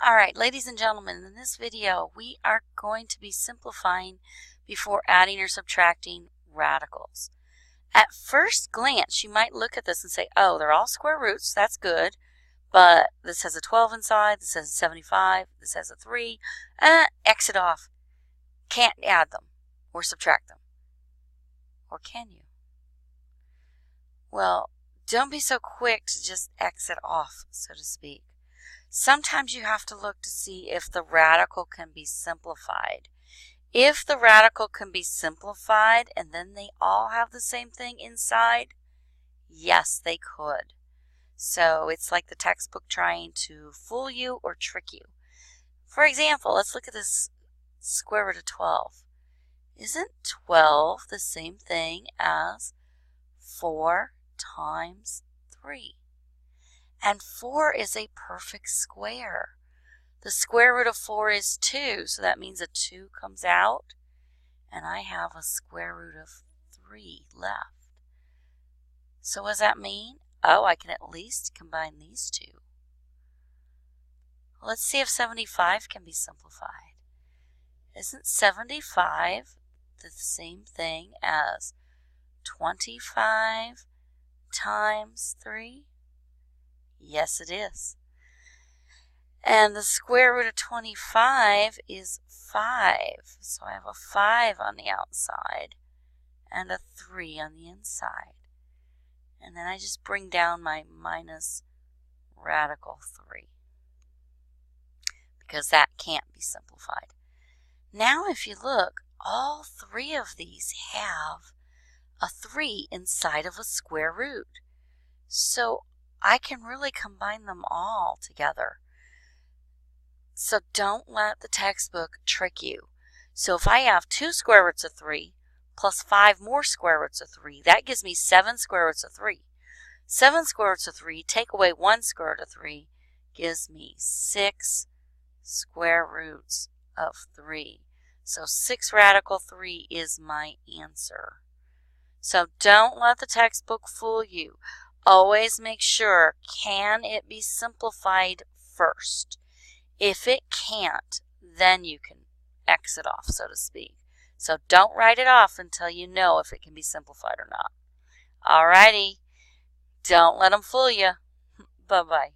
Alright, ladies and gentlemen, in this video we are going to be simplifying before adding or subtracting radicals. At first glance you might look at this and say, oh, they're all square roots, that's good, but this has a 12 inside, this has a 75, this has a 3, exit off. Can't add them or subtract them. Or can you? Well, don't be so quick to just exit off, so to speak. Sometimes you have to look to see if the radical can be simplified. If the radical can be simplified and then they all have the same thing inside, yes, they could. So it's like the textbook trying to fool you or trick you. For example, let's look at this square root of 12. Isn't 12 the same thing as 4 times 3? And 4 is a perfect square. The square root of 4 is 2, so that means a 2 comes out, and I have a square root of 3 left. So what does that mean? Oh, I can at least combine these two. Let's see if 75 can be simplified. Isn't 75 the same thing as 25 times 3? Yes, it is. And the square root of 25 is 5. So I have a 5 on the outside and a 3 on the inside. And then I just bring down my minus radical 3 because that can't be simplified. Now if you look, all three of these have a 3 inside of a square root. So I can really combine them all together. So don't let the textbook trick you. So if I have 2 square roots of 3 plus 5 more square roots of 3, that gives me 7 square roots of 3. 7 square roots of 3, take away 1 square root of 3, gives me 6 square roots of 3. So 6 radical 3 is my answer. So don't let the textbook fool you. Always make sure, can it be simplified first? If it can't, then you can exit off, so to speak. So don't write it off until you know if it can be simplified or not. Alrighty, don't let them fool you. Bye-bye.